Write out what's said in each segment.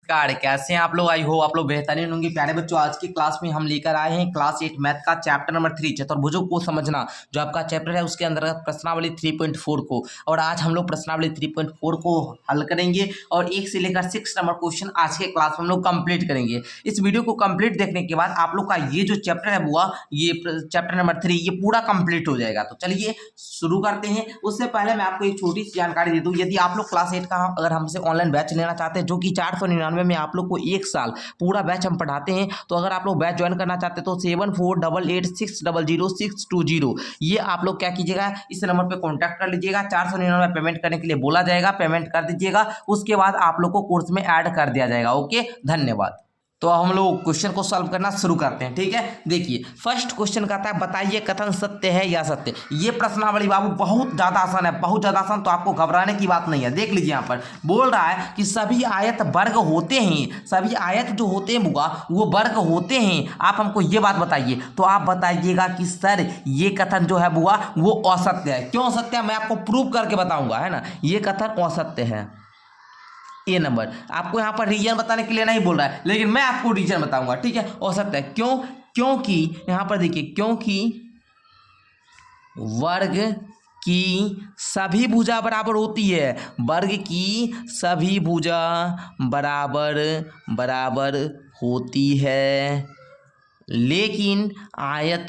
Car कैसे हैं आप लोग। आई हो आप लोग बेहतरीन होंगे। प्यारे बच्चों, आज की क्लास में हम लेकर आए हैं क्लास 8 मैथ का चैप्टर नंबर 3 चतुर्भुजों को समझना। जो आपका चैप्टर है उसके अंतर्गत प्रश्नावली 3.4 को, और आज हम लोग प्रश्नावली 3.4 को हल करेंगे और 1 से लेकर 6 नंबर क्वेश्चन आज के क्लास में हम लोग कंप्लीट करेंगे। इस वीडियो को कंप्लीट देखने के बाद आप लोग का ये जो चैप्टर है बुआ, ये चैप्टर नंबर 3 ये पूरा कंप्लीट हो जाएगा। तो चलिए शुरू करते हैं। उससे पहले मैं आपको एक छोटी सी जानकारी दे दूं, यदि आप लोग क्लास 8 का अगर हमसे ऑनलाइन बैच लेना चाहते हैं जो कि 499 में आप लोग को 1 साल पूरा बैच हम पढ़ाते हैं, तो अगर आप लोग बैच ज्वाइन करना चाहते हैं तो 7488600620 ये आप लोग क्या कीजिएगा, इस नंबर पे कांटेक्ट कर लीजिएगा। 499 पेमेंट करने के लिए बोला जाएगा, पेमेंट कर दीजिएगा। उसके बाद आप लोग को कोर्स में ऐड कर दिया जाएगा। ओके, धन्यवाद। तो हम लोग क्वेश्चन को सॉल्व करना शुरू करते हैं। ठीक है, देखिए फर्स्ट क्वेश्चन कहता है बताइए कथन सत्य है या सत्य। ये प्रश्नावली बाबू बहुत ज्यादा आसान है, बहुत ज्यादा आसान, तो आपको घबराने की बात नहीं है। देख लीजिए यहाँ पर बोल रहा है कि सभी आयत वर्ग होते हैं, सभी आयत जो होते हैं बुआ वो वर्ग होते हैं। आप हमको ये बात बताइए, तो आप बताइएगा कि सर ये कथन जो है बुआ वो असत्य है। क्यों असत्य है मैं आपको प्रूव करके बताऊंगा, है ना। ये कथन असत्य है। ए नंबर आपको यहाँ पर रीजन बताने के लिए नहीं बोल रहा है, लेकिन मैं आपको रीजन बताऊंगा। ठीक है, औसत है। क्यों? क्योंकि यहाँ पर देखिए, क्योंकि वर्ग की सभी भुजा बराबर होती है, वर्ग की सभी भुजा बराबर बराबर होती है, लेकिन आयत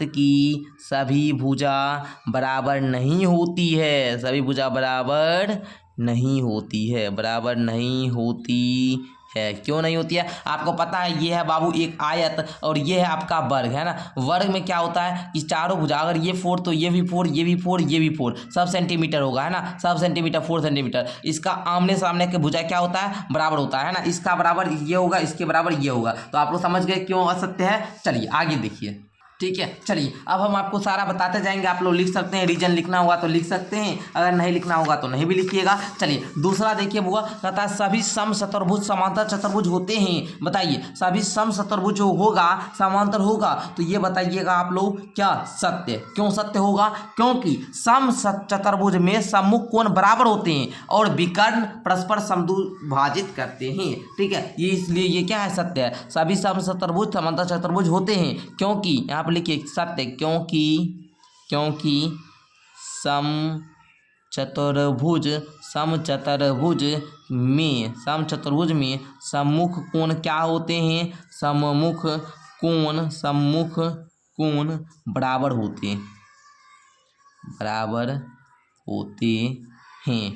की सभी भुजा बराबर नहीं होती है, सभी भुजा बराबर नहीं होती है, बराबर नहीं होती है। क्यों नहीं होती है? आपको पता है ये है बाबू एक आयत और ये है आपका वर्ग, है ना। वर्ग में क्या होता है कि चारों भुजा, अगर ये 4 तो ये भी 4, ये भी 4, ये भी 4, सब सेंटीमीटर होगा, है ना, सब सेंटीमीटर 4 सेंटीमीटर। इसका आमने सामने के भुजा क्या होता है, बराबर होता है ना। इसका बराबर ये होगा, इसके बराबर ये होगा। तो आप लोग समझ गए क्यों असत्य है। चलिए आगे देखिए। ठीक है, चलिए अब हम आपको सारा बताते जाएंगे। आप लोग लिख सकते हैं, रीजन लिखना होगा तो लिख सकते हैं, अगर नहीं लिखना होगा तो नहीं भी लिखिएगा। चलिए दूसरा देखिए बुआ, कहता है सभी सम चतुर्भुज समांतर चतुर्भुज होते हैं। बताइए सभी सम चतुर्भुज जो होगा समांतर होगा, तो ये बताइएगा आप लोग क्या सत्य। क्यों सत्य होगा? क्योंकि सम चतुर्भुज में सम्मुख कोण बराबर होते हैं और विकर्ण परस्पर समद्विभाजित करते हैं। ठीक है, ये इसलिए ये क्या है, सत्य है। सभी सम चतुर्भुज समांतर चतुर्भुज होते हैं क्योंकि यहाँ लिखिए सत्य, क्योंकि सम चतुर्भुज में सम्मुख कोण क्या होते हैं, सम्मुख कोण बराबर होते हैं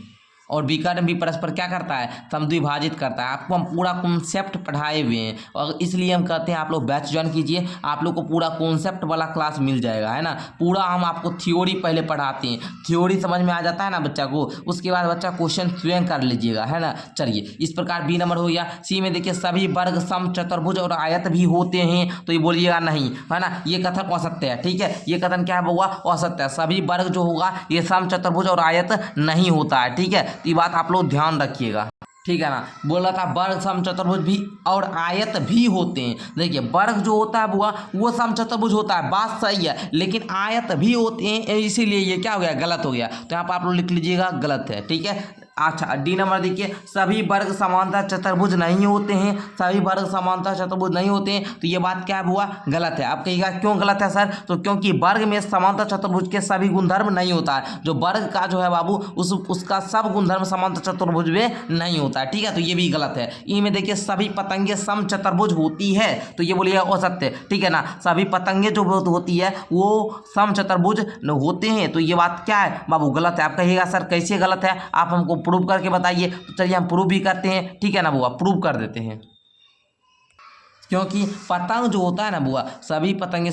और विकर्ण भी परस्पर क्या करता है, समद्विभाजित करता है। आपको हम पूरा कॉन्सेप्ट पढ़ाए हुए हैं और इसलिए हम कहते हैं आप लोग बैच ज्वाइन कीजिए, आप लोग को पूरा कॉन्सेप्ट वाला क्लास मिल जाएगा, है ना। पूरा हम आपको थ्योरी पहले पढ़ाते हैं, थ्योरी समझ में आ जाता है ना बच्चा को, उसके बाद बच्चा क्वेश्चन स्वयं कर लीजिएगा, है ना। चलिए इस प्रकार बी नंबर हो गया। सी में देखिए सभी वर्ग सम चतुर्भुज और आयत भी होते हैं, तो ये बोलिएगा नहीं, है ना, ये कथन असत्य है। ठीक है, ये कथन क्या है बउआ, असत्य है। सभी वर्ग जो होगा ये सम चतुर्भुज और आयत नहीं होता है। ठीक है, ये बात आप लोग ध्यान रखिएगा। ठीक है ना, बोल रहा था वर्ग सम चतुर्भुज भी और आयत भी होते हैं। देखिए वर्ग जो होता है बुआ वो सम चतुर्भुज होता है, बात सही है, लेकिन आयत भी होते हैं, इसीलिए ये क्या हो गया, गलत हो गया। तो यहाँ पर आप लोग लिख लीजिएगा गलत है। ठीक है, अच्छा डी नंबर देखिए सभी वर्ग समांतर चतुर्भुज नहीं होते हैं, सभी वर्ग समांतर चतुर्भुज नहीं होते हैं, तो ये बात क्या हुआ, गलत है। आप कहिएगा क्यों गलत है सर, तो क्योंकि वर्ग में समांतर चतुर्भुज के सभी गुणधर्म नहीं होता है। जो वर्ग का जो है बाबू उसका सब गुणधर्म समांतर चतुर्भुज में नहीं होता है। ठीक है, तो ये भी गलत है। ई में देखिए सभी पतंगे सम चतुर्भुज होती है, तो ये बोलिए असत्य। ठीक है ना, सभी पतंगे जो होती है वो सम चतुर्भुज होते हैं, तो ये बात क्या है बाबू, गलत है। आप कहिएगा सर कैसे गलत है, आप हमको प्रूव करके बताइए। तो चलिए हम प्रूव भी करते हैं। ठीक है ना बुआ, प्रूव कर देते हैं। क्योंकि पतंग जो होता है ना बुआ, सभी पतंगे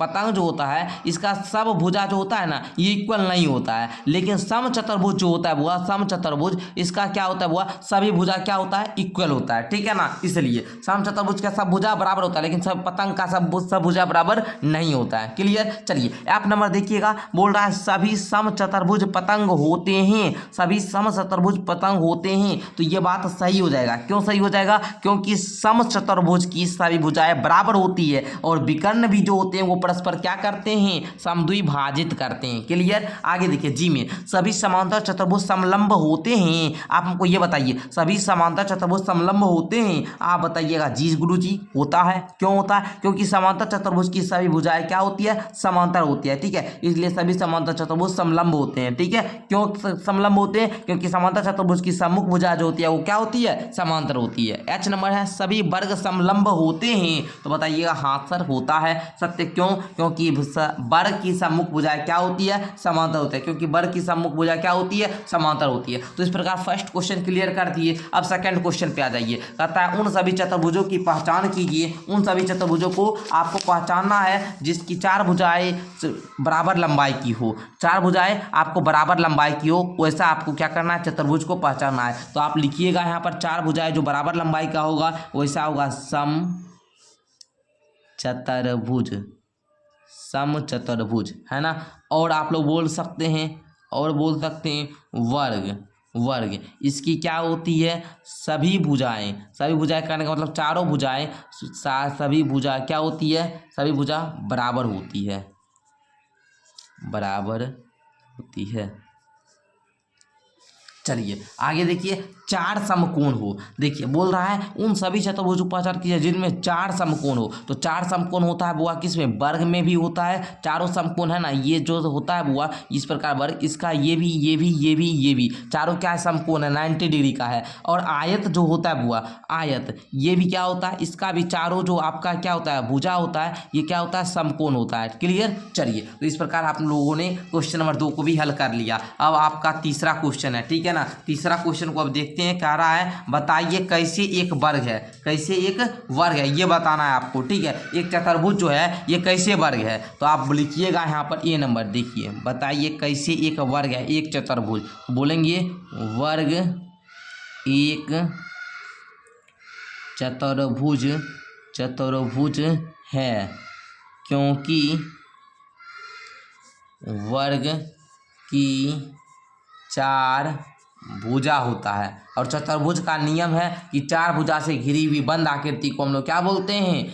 पतंग जो होता है इसका सब भुजा जो होता है ना ये इक्वल नहीं होता है, लेकिन सम चतुर्भुज जो होता है बुआ, सम चतुर्भुज इसका क्या होता है बुआ, सभी भुजा क्या होता है, इक्वल होता है। ठीक है ना, इसलिए सम चतुर्भुज का सब भुजा बराबर होता है, लेकिन सब पतंग का सब भुजा बराबर नहीं होता है। क्लियर। चलिए ऐप नंबर देखिएगा, बोल रहा है सभी सम चतुर्भुज पतंग होते हैं, सभी सम चतुर्भुज पतंग होते हैं, तो ये बात सही हो जाएगा। क्यों सही हो जाएगा, क्योंकि सम चतुर्भुज की की सभी भुजाएं बराबर होती है और विकर्ण भी जो होते हैं वो परस्पर क्या करते हैं, समद्विभाजित करते हैं। क्लियर। आगे देखिए जी में, सभी समांतर चतुर्भुज समलंब होते हैं। आप हमको ये बताइए, सभी समांतर चतुर्भुज समलंब होते हैं? आप बताइएगा जी गुरु जी होता है। क्यों होता है? क्योंकि समांतर चतुर्भुज की सभी भुजाएं क्या होती है, समांतर होती है। ठीक है, इसलिए सभी समांतर चतुर्भुज समलंब होते हैं। ठीक है, क्यों समलंब होते हैं? क्योंकि समांतर चतुर्भुज की सम्मुख भुजा जो होती है वो क्या होती है, समांतर होती है। एच नंबर है, सभी वर्ग समलंब होते हैं। तो बताइएगा हाँ सर होता है। सत्य। क्यों? क्योंकि वर्ग की सम्मुख भुजाएं क्या होती है, समांतर होती है। क्योंकि वर्ग की सम्मुख भुजा क्या होती है, समांतर होती है। तो इस प्रकार फर्स्ट क्वेश्चन क्लियर कर दिए। अब सेकंड क्वेश्चन पे आ जाइए। कहता है उन सभी चतुर्भुजों की पहचान कीजिए। उन सभी चतुर्भुजों को आपको पहचानना है जिसकी चार भुजाएं बराबर लंबाई की हो। चार भुजाएं आपको बराबर लंबाई की हो, वैसा आपको क्या करना है, चतुर्भुज को पहचानना है। तो आप लिखिएगा यहाँ पर चार भुजाएं जो बराबर लंबाई का होगा वैसा होगा सम चतुर्भुज। सम चतुर्भुज है ना। और आप लोग बोल सकते हैं, और बोल सकते हैं वर्ग। वर्ग इसकी क्या होती है, सभी भुजाएं। सभी भुजाएं करने का मतलब चारों भुजाएं, सभी भुजा क्या होती है, सभी भुजा बराबर होती है, बराबर होती है। चलिए आगे देखिए, चार समकोण हो। देखिए बोल रहा है उन सभी चतुर्भुज को पहचान कीजिए जिनमें चार समकोण हो। तो चार समकोण होता है बुआ किस में, वर्ग में भी होता है। चारों समकोण है ना, ये जो होता है बुआ इस प्रकार वर्ग, इसका ये भी, ये भी, ये भी, ये भी, चारों क्या है, समकोण है, 90 डिग्री का है। और आयत जो होता है बुआ, आयत ये भी क्या होता है, इसका भी चारों जो आपका क्या होता है, भुजा होता है, ये क्या होता है, समकोण होता है। क्लियर। चलिए तो इस प्रकार आप लोगों ने क्वेश्चन नंबर 2 को भी हल कर लिया। अब आपका तीसरा क्वेश्चन है। ठीक है ना, तीसरा क्वेश्चन को अब देखते हैं। कह रहा है बताइए कैसे एक वर्ग है, कैसे एक वर्ग है ये बताना है आपको। ठीक है, एक चतुर्भुज जो है ये कैसे वर्ग है। तो आप लिखिएगा यहाँ पर ए नंबर, देखिए बताइए कैसे एक वर्ग है, एक चतुर्भुज। बोलेंगे वर्ग एक चतुर्भुज, चतुर्भुज है क्योंकि वर्ग की चार भुजा होता है। और चतुर्भुज का नियम है कि चार भुजा से घिरी हुई बंद आकृति को हम लोग क्या बोलते हैं,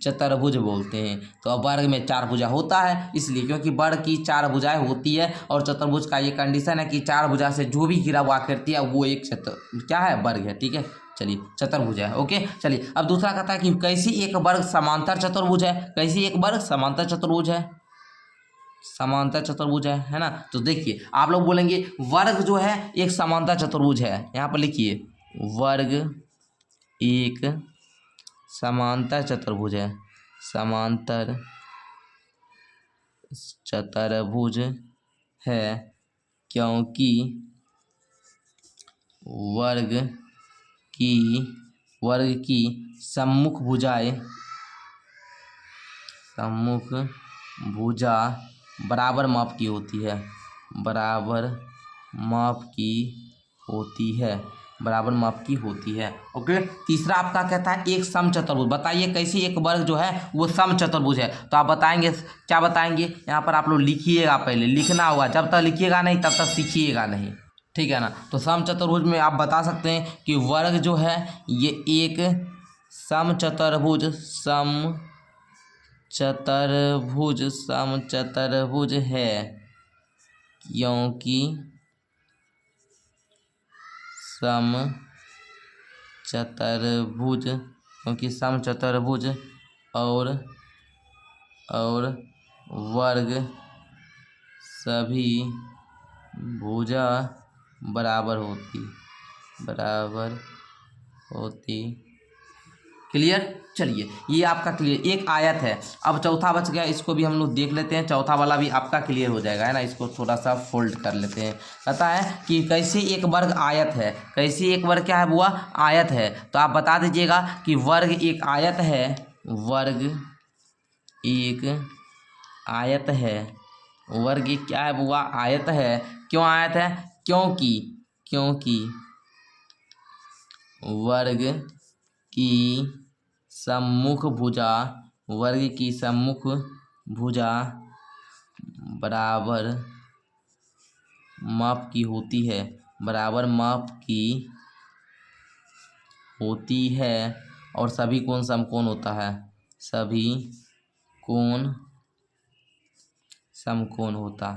चतुर्भुज बोलते हैं। तो अब वर्ग में चार भुजा होता है इसलिए, क्योंकि वर्ग की चार भुजाएं होती है। और चतुर्भुज का ये कंडीशन है कि चार भुजा से जो भी घिरा हुआ आकृति है वो एक क्या है, वर्ग है। ठीक है, चलिए चतुर्भुज है। ओके, चलिए अब दूसरा कहता है कि कैसी एक वर्ग समांतर चतुर्भुज है। कैसी एक वर्ग समांतर चतुर्भुज है, समांतर चतुर्भुज है ना। तो देखिए आप लोग बोलेंगे वर्ग जो है एक समांतर चतुर्भुज है। यहाँ पर लिखिए वर्ग एक समांतर चतुर्भुज है, समांतर चतुर्भुज है क्योंकि वर्ग की सम्मुख भुजाएं, सम्मुख भुजा बराबर माप की होती है, बराबर माप की होती है, बराबर माप की होती है। ओके, तीसरा आपका कहता है एक सम चतुर्भुज। बताइए कैसी एक वर्ग जो है वो सम चतुर्भुज है। तो आप बताएंगे, क्या बताएंगे, यहाँ पर आप लोग लिखिएगा, पहले लिखना होगा, जब तक लिखिएगा नहीं तब तक सीखिएगा नहीं। ठीक है ना। तो सम चतुर्भुज में आप बता सकते हैं कि वर्ग जो है ये एक सम चतुर्भुज, सम चतुर्भुज, सम चतुर्भुज है क्योंकि सम चतुर्भुज, क्योंकि सम चतुर्भुज और वर्ग सभी भुजा बराबर होती। क्लियर। चलिए ये आपका क्लियर, एक आयत है। अब चौथा बच गया, इसको भी हम लोग देख लेते हैं। चौथा वाला भी आपका क्लियर हो जाएगा, है ना। इसको थोड़ा सा फोल्ड कर लेते हैं। कहता है कि कैसे एक वर्ग आयत है। कैसे एक वर्ग क्या है बुआ, आयत है। तो आप बता दीजिएगा कि वर्ग एक आयत है, वर्ग एक आयत है, वर्ग एक क्या है बुआ, आयत है। क्यों आयत है, क्योंकि वर्ग की सम्मुख भुजा, वर्ग की सम्मुख भुजा बराबर माप की होती है, बराबर माप की होती है। और सभी कोण समकोण होता है, सभी कोण समकोण होता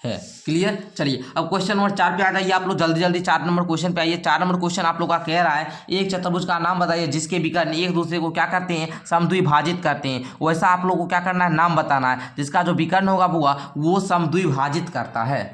है। क्लियर। चलिए अब क्वेश्चन नंबर 4 पे आ जाइए आप लोग जल्दी जल्दी। 4 नंबर क्वेश्चन पे आइए। 4 नंबर क्वेश्चन आप लोग का कह रहा है एक चतुर्भुज का नाम बताइए जिसके विकर्ण एक दूसरे को क्या करते हैं, समद्विभाजित करते हैं। वैसा आप लोग को क्या करना है, नाम बताना है जिसका जो विकर्ण होगा वो समद्विभाजित करता है।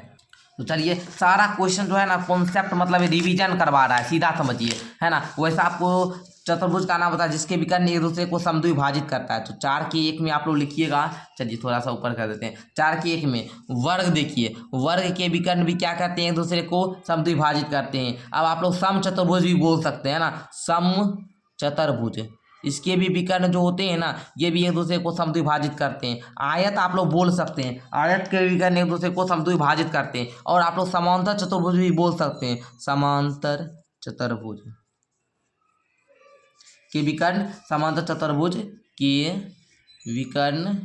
तो चलिए सारा क्वेश्चन जो है ना कॉन्सेप्ट मतलब रिवीजन करवा रहा है, सीधा समझिए, है ना। वैसा आपको चतुर्भुज का नाम बता जिसके विकर्ण एक दूसरे को समद्विभाजित करता है। तो 4 के 1 में आप लोग लिखिएगा। चलिए थोड़ा सा ऊपर कर देते हैं। 4 के 1 में वर्ग देखिए, वर्ग के विकर्ण भी क्या करते हैं, एक दूसरे को समद्विभाजित करते हैं। अब आप लोग सम चतुर्भुज भी बोल सकते हैं ना, सम चतुर्भुज, इसके भी विकर्ण जो होते हैं ना ये भी एक दूसरे को समद्विभाजित करते हैं। आयत आप लोग बोल सकते हैं, आयत के विकर्ण एक दूसरे को समद्विभाजित करते हैं। और आप लोग समांतर चतुर्भुज भी बोल सकते हैं, समांतर चतुर्भुज के विकर्ण, समांतर चतुर्भुज के विकर्ण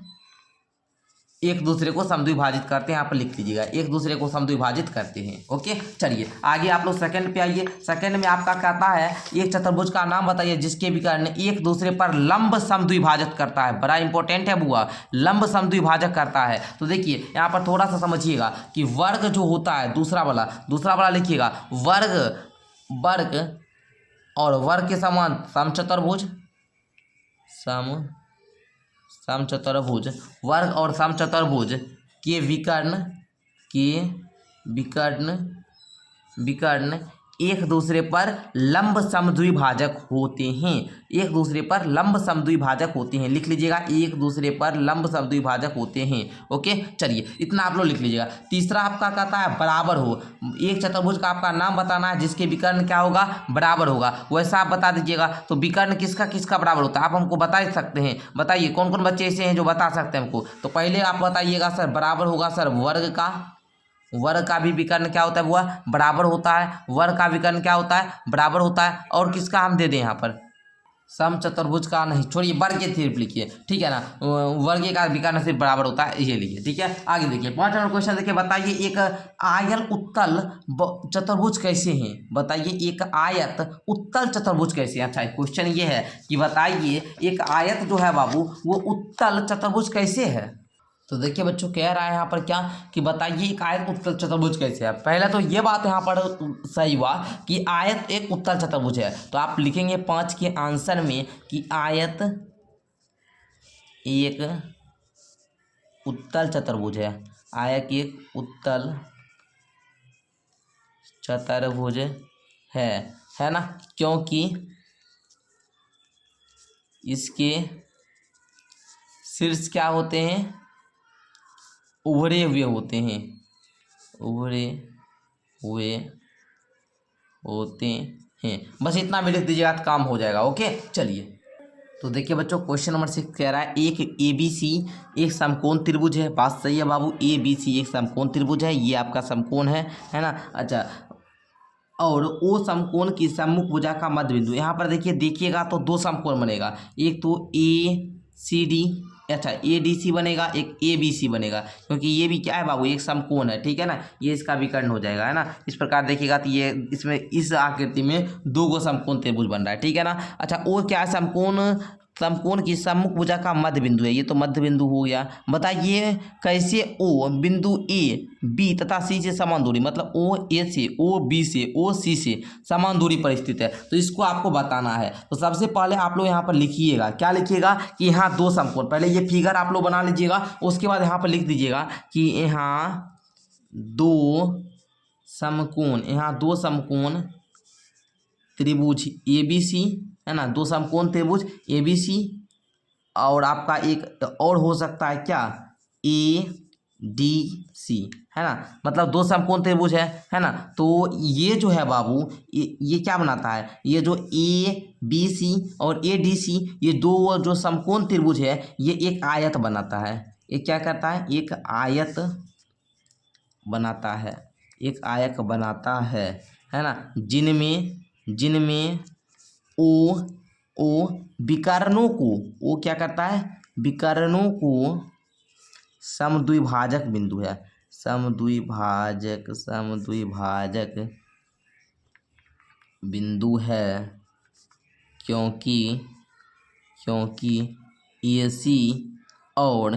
एक दूसरे को समद्विभाजित करते हैं। यहाँ पर लिख लीजिएगा, एक दूसरे को समद्विभाजित करते हैं। ओके चलिए आगे आप लोग सेकंड पे आइए। सेकंड में आपका कहता है एक चतुर्भुज का नाम बताइए जिसके विकर्ण एक दूसरे पर लंब समद्विभाजक करता है। बड़ा इंपॉर्टेंट है बुआ, लंब समद्विभाजक करता है। तो देखिए यहाँ पर थोड़ा सा समझिएगा कि वर्ग जो होता है दूसरा वाला लिखिएगा, वर्ग और वर्ग के समान समचतुर्भुज, समचतुर्भुज, वर्ग और समचतुर्भुज के विकर्ण एक दूसरे पर लंब समद्विभाजक होते हैं, एक दूसरे पर लंब समद्विभाजक होते हैं। लिख लीजिएगा, एक दूसरे पर लंब समद्विभाजक होते हैं। ओके चलिए इतना आप लोग लिख लीजिएगा। तीसरा आपका कहता है बराबर हो। एक चतुर्भुज का आपका नाम बताना है जिसके विकर्ण क्या होगा, बराबर होगा। वैसा आप बता दीजिएगा। तो विकर्ण किसका किसका बराबर होता है आप हमको बता सकते हैं। बताइए कौन कौन बच्चे ऐसे हैं जो बता सकते हैं हमको। तो पहले आप बताइएगा सर, बराबर होगा सर वर्ग का भी विकर्ण क्या होता है बुआ, बराबर होता है। वर्ग का विकर्ण क्या होता है, बराबर होता है। और किसका हम दे दें यहाँ पर, समचतुर्भुज का नहीं, छोड़िए वर्ग के सिर्फ लिखिए, ठीक है ना। वर्ग का विकर्ण सिर्फ बराबर होता है, ये लिखिए, ठीक है। आगे देखिए 5 नंबर क्वेश्चन देखिए, बताइए एक आयल उत्तल चतुर्भुज कैसे हैं। बताइए एक आयत उत्तल चतुर्भुज कैसे हैं। अच्छा क्वेश्चन ये है कि बताइए एक आयत जो है बाबू वो उत्तल चतुर्भुज कैसे है। तो देखिए बच्चों कह रहा है यहाँ पर क्या कि बताइए एक आयत उत्तल चतुर्भुज कैसे है। पहले तो ये बात यहाँ पर सही हुआ कि आयत एक उत्तल चतुर्भुज है। तो आप लिखेंगे 5 के आंसर में कि आयत एक उत्तल चतुर्भुज है, आयत एक उत्तल चतुर्भुज है ना, क्योंकि इसके शीर्ष क्या होते हैं, उभरे हुए होते हैं, उभरे हुए होते हैं। बस इतना भी लिख दीजिएगा तो काम हो जाएगा। ओके चलिए तो देखिए बच्चों क्वेश्चन नंबर 6 कह रहा है एक ABC एक समकोण त्रिभुज है। बात सही है बाबू, ABC एक समकोण त्रिभुज है, ये आपका समकोण है ना। अच्छा और ओ समकोण की सम्मुख भुजा का मध्य बिंदु। यहाँ पर देखिएगा तो 2 समकोण बनेगा, एक तो ACD, अच्छा ADC बनेगा, एक ABC बनेगा, क्योंकि ये भी क्या है बाबू एक समकोण है, ठीक है ना। ये इसका विकर्ण हो जाएगा, है ना। इस प्रकार देखिएगा तो ये इसमें इस आकृति में 2 समकोण त्रिभुज बन रहा है, ठीक है ना। अच्छा ओ क्या है, समकोण की सम्मुख भुजा का मध्य बिंदु है, ये तो मध्य बिंदु हो गया। बताइए कैसे ओ बिंदु A B तथा C से समान दूरी, मतलब OA से OB से OC से समान दूरी पर स्थित है। तो इसको आपको बताना है। तो सबसे पहले आप लोग यहाँ पर लिखिएगा, क्या लिखिएगा कि यहाँ 2 समकोण, पहले ये फिगर आप लोग बना लीजिएगा, उसके बाद यहाँ पर लिख दीजिएगा कि यहाँ 2 समकोण, यहाँ 2 समकोण त्रिभुज ABC है ना, 2 समकोण त्रिभुज ABC। और आपका एक और हो सकता है क्या, ADC, है ना, मतलब 2 समकोण त्रिभुज है ना। तो ये जो है बाबू ये क्या बनाता है, ये जो ABC और ADC ये 2 जो समकोण त्रिभुज है ये एक आयत बनाता है। ये क्या करता है, एक आयत बनाता है, एक आयत बनाता है ना, जिनमें ओ विकर्णों को, वो क्या करता है, विकर्णों को समद्विभाजक बिंदु है, समद्विभाजक बिंदु है क्योंकि AC और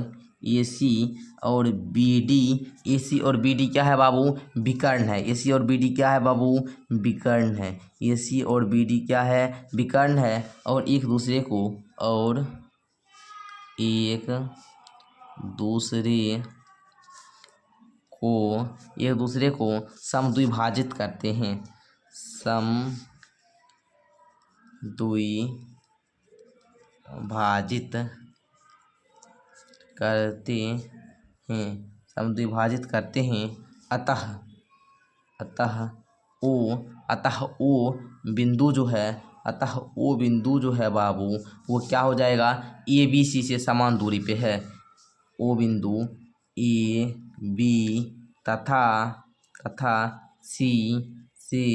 BD AC और BD क्या है बाबू? विकर्ण है। AC और BD क्या है बाबू? विकर्ण है। AC और BD क्या है? विकर्ण है और एक दूसरे को समद्विभाजित करते हैं। समद्विभाजित करते हैं। अतः वो बिंदु जो है बाबू वो क्या हो जाएगा? ABC से समान दूरी पे है। वो बिंदु AB तथा C से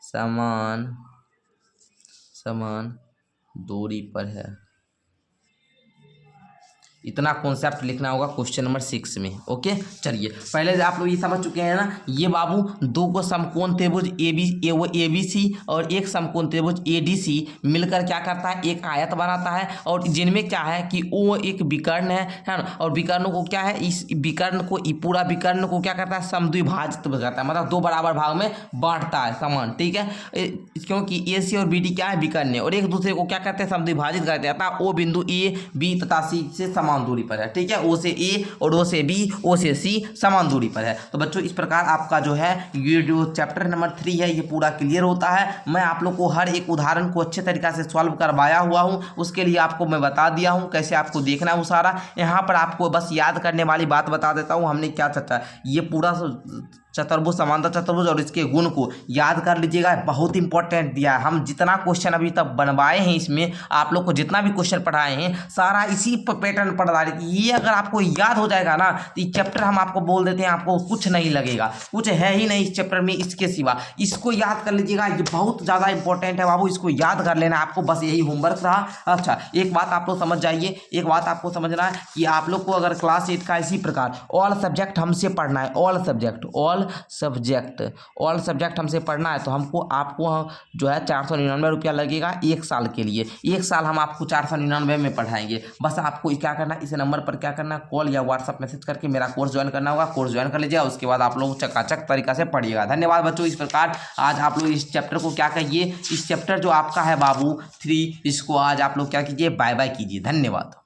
समान दूरी पर है। इतना कॉन्सेप्ट लिखना होगा क्वेश्चन नंबर 6 में। ओके, चलिए पहले आप लोग ये समझ चुके हैं ना, ये बाबू दो को समकोण त्रिभुज ABC और एक समकोण त्रिभुज ADC मिलकर क्या करता है? एक आयत बनाता है और जिनमें क्या है कि वो एक विकर्ण है ना, और विकर्ण को क्या है, इस विकर्ण को पूरा विकर्ण को क्या करता है? समद्विभाजित करता है, मतलब दो बराबर भाग में बांटता है समान। ठीक है, क्योंकि AC और BD क्या है? विकर्ण है और एक दूसरे को क्या करते हैं? समद्विभाजित करते हैं। अतः वो बिंदु AB तथा C से समान दूरी पर है। ठीक है, O से A और O से B, O से C समान दूरी पर है। तो बच्चों इस प्रकार आपका जो है ये जो चैप्टर नंबर 3 है ये पूरा क्लियर होता है। मैं आप लोग को हर एक उदाहरण को अच्छे तरीके से सॉल्व करवाया हुआ हूँ, उसके लिए आपको मैं बता दिया हूँ कैसे आपको देखना है वो सारा। यहाँ पर आपको बस याद करने वाली बात बता देता हूँ, हमने क्या चर्चा, ये पूरा चतुर्भुज, समांतर चतुर्भुज और इसके गुण को याद कर लीजिएगा, बहुत इंपॉर्टेंट दिया है। हम जितना क्वेश्चन अभी तक बनवाए हैं इसमें आप लोग को जितना भी क्वेश्चन पढ़ाए हैं सारा इसी पैटर्न पर डाले। ये अगर आपको याद हो जाएगा ना तो ये चैप्टर हम आपको बोल देते हैं आपको कुछ नहीं लगेगा, कुछ है ही नहीं इस चैप्टर में इसके सिवा। इसको याद कर लीजिएगा, ये बहुत ज़्यादा इंपॉर्टेंट है बाबू, इसको याद कर लेना आपको, बस यही होमवर्क रहा। अच्छा एक बात आप लोग समझ जाइए, एक बात आपको समझना है कि आप लोग को अगर क्लास 8 का इसी प्रकार ऑल सब्जेक्ट हमसे पढ़ना है, ऑल सब्जेक्ट हमसे पढ़ना है तो आपको जो है 499 रुपया लगेगा 1 साल के लिए। 1 साल हम आपको 499 में पढ़ाएंगे। बस आपको क्या करना है, इस नंबर पर क्या करना है, कॉल या व्हाट्सअप मैसेज करके मेरा कोर्स ज्वाइन करना होगा। कोर्स ज्वाइन कर लीजिएगा, उसके बाद आप लोग चकाचक तरीका से पढ़िएगा। धन्यवाद बच्चों। इस प्रकार आज आप लोग इस चैप्टर को क्या कहिए, इस चैप्टर जो आपका है बाबू 3, इसको आज आप लोग क्या कीजिए, बाय बाय कीजिए। धन्यवाद।